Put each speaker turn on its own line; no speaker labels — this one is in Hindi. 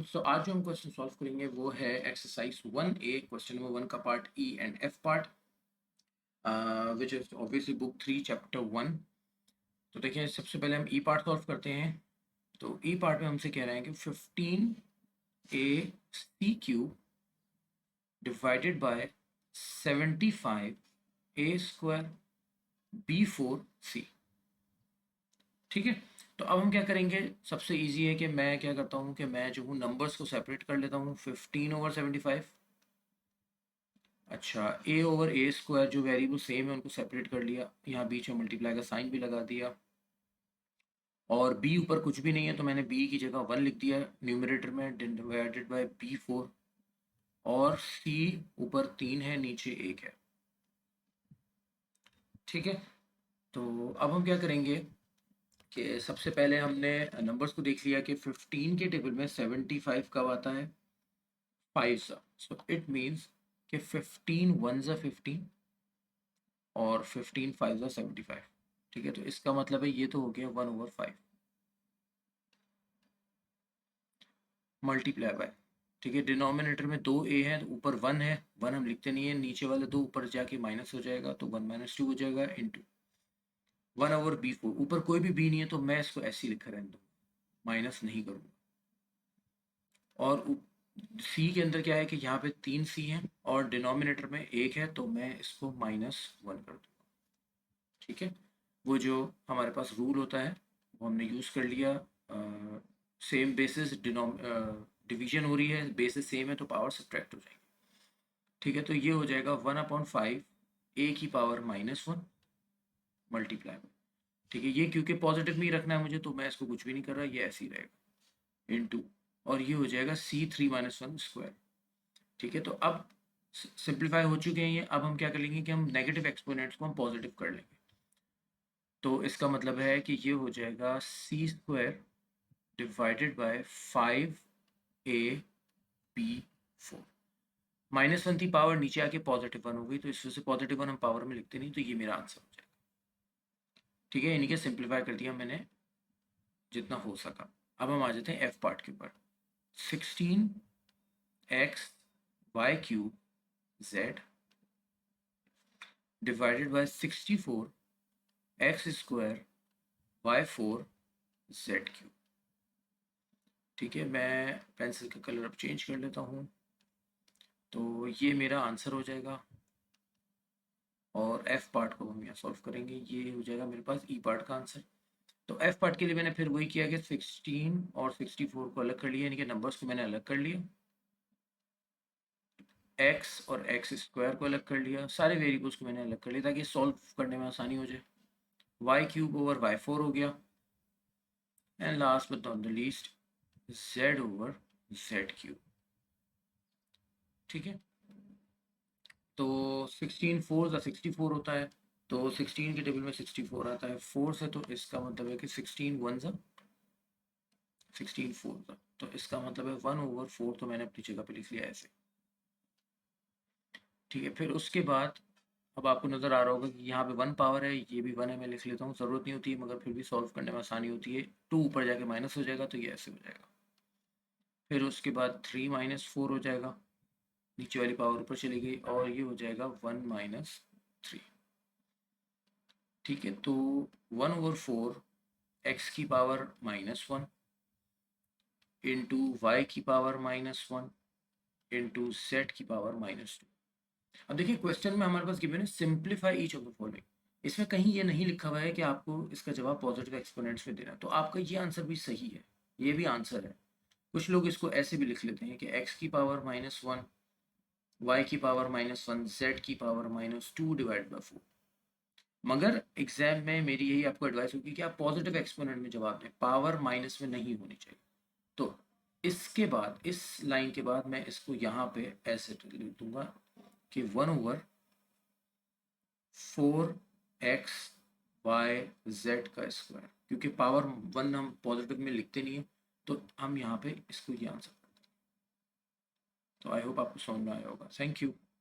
सो आज जो हम क्वेश्चन सॉल्व करेंगे वो है एक्सरसाइज 1A क्वेश्चन नंबर 1 का part E and F part which is obviously book 3 chapter 1। तो देखिए सबसे पहले हम ई पार्ट सॉल्व करते हैं। तो ई पार्ट में हमसे कह रहे हैं कि 15AC³ divided by 75A² B4C। ठीक है, तो अब हम क्या करेंगे, सबसे इजी है कि मैं क्या करता हूँ कि मैं जो हूँ नंबर्स को सेपरेट कर लेता हूँ। 15/75, अच्छा A/A² जो वेरिएबल सेम है उनको सेपरेट कर लिया, यहाँ बीच में मल्टीप्लाई का साइन भी लगा दिया, और b ऊपर कुछ भी नहीं है तो मैंने b की जगह 1 लिख दिया न्यूमरेटर में, डिवाइडेड बाय B4, और c ऊपर 3 है नीचे 1 है। ठीक है, तो अब हम क्या करेंगे कि सबसे पहले हमने नंबर्स को देख लिया कि 15 के टेबल में 75 कब आता है, 5 सा। सो इट मीन्स कि 15 1 ज़ा 15 और 15 5 ज़ा 75। ठीक है, तो इसका मतलब है ये तो हो गया 1/5 मल्टीप्लाई बाय। ठीक है, डिनोमिनेटर में 2a है तो ऊपर 1 है, 1 हम लिखते नहीं है, नीचे वाले 2 ऊपर जाके माइनस हो जाएगा तो 1 - 2 हो जाएगा इंटू 1/B4। ऊपर कोई भी b नहीं है तो मैं इसको ऐसे ही लिखा रहने दूंगा, माइनस नहीं करूँगा। और c के अंदर क्या है कि यहाँ पे 3c है और डिनोमिनेटर में 1 है तो मैं इसको -1 कर दूँगा। ठीक है, वो जो हमारे पास रूल होता है वो हमने यूज़ कर लिया। सेम बेसिस डिवीजन हो रही है, बेसिस सेम है तो पावर सब्ट्रैक्ट हो जाएगी। ठीक है, तो ये हो जाएगा 1/5 A⁻⁻1 मल्टीप्लाई। ठीक है, ये क्योंकि पॉजिटिव में ही रखना है मुझे तो मैं इसको कुछ भी नहीं कर रहा, ये ऐसे ही रहेगा इनटू, और ये हो जाएगा C3-1²। ठीक है, तो अब सिंप्लीफाई हो चुके हैं ये। अब हम क्या कर लेंगे कि हम नेगेटिव एक्सपोनेंट्स को हम पॉजिटिव कर लेंगे। तो इसका मतलब है कि ये हो जाएगा C² डिवाइडेड बाय 5AB4। -1 थी पावर, नीचे आके +1 हो गई तो इस वजह से +1 हम पावर में लिखते नहीं, तो ये मेरा आंसर हो जाएगा। ठीक है, यानी कि सिंप्लीफाई कर दिया मैंने जितना हो सका। अब हम आ जाते हैं एफ पार्ट के ऊपर। 16xy³ divided by 64x² y4z³। ठीक है, मैं पेंसिल का कलर अब चेंज कर लेता हूँ, तो ये मेरा आंसर हो जाएगा। और एफ पार्ट को हम यहाँ सॉल्व करेंगे, ये हो जाएगा मेरे पास ई पार्ट का आंसर। तो एफ पार्ट के लिए मैंने फिर वही किया कि 16 और 64 को अलग कर लिया, यानी कि नंबर्स को मैंने अलग कर लिया, x और x² को अलग कर लिया, सारे वेरिएबल्स को मैंने अलग कर लिया ताकि सॉल्व करने में आसानी हो जाए। y³/y4 हो गया, and last but not the least z/z³। ठीक है, तो 16 4 ज़ा 64 होता है, तो 16 के टेबल में 64 आता है 4 से, तो इसका मतलब है कि 16 1 ज़ा 16 4 ज़ा, तो इसका मतलब है 1/4 तो मैंने अपनी जगह पे लिख लिया ऐसे। ठीक है, फिर उसके बाद अब आपको नज़र आ रहा होगा कि यहाँ पे 1 पावर है, ये भी 1 है, मैं लिख लेता हूँ, ज़रूरत नहीं होती है मगर फिर भी सॉल्व करने में आसानी होती है। 2 ऊपर जाके माइनस हो जाएगा तो ये ऐसे हो जाएगा। फिर उसके बाद 3 - 4 हो जाएगा, नीचे वाली पावर ऊपर चली गई, और ये हो जाएगा 1 - 3। ठीक है, तो 1/4 x⁻⁻1 into y⁻⁻1 into z⁻⁻2। अब देखिए क्वेश्चन में हमारे पास गिवन है simplify each of the following. इसमें कहीं ये नहीं लिखा हुआ है कि आपको इसका जवाब पॉजिटिव एक्सपोनेंट्स में देना है, तो आपका ये आंसर भी सही है, ये भी आंसर है। कुछ लोग इसको ऐसे भी लिख लेते हैं कि x⁻⁻1 y⁻⁻1 z⁻⁻2 divide by 4। मगर एग्जाम में मेरी यही आपको एडवाइस होगी कि आप पॉजिटिव एक्सपोनेंट में जवाब दें, पावर माइनस में नहीं होनी चाहिए। तो इसके बाद इस लाइन के बाद मैं इसको यहाँ पे ऐसे लिख दूंगा कि 1/4x y z², क्योंकि पावर 1 हम पॉजिटिव में लिखते नहीं है तो हम यहाँ पे इसको ये आंसर करते हैं। तो आई होप आपको समझ में आया होगा। Thank you.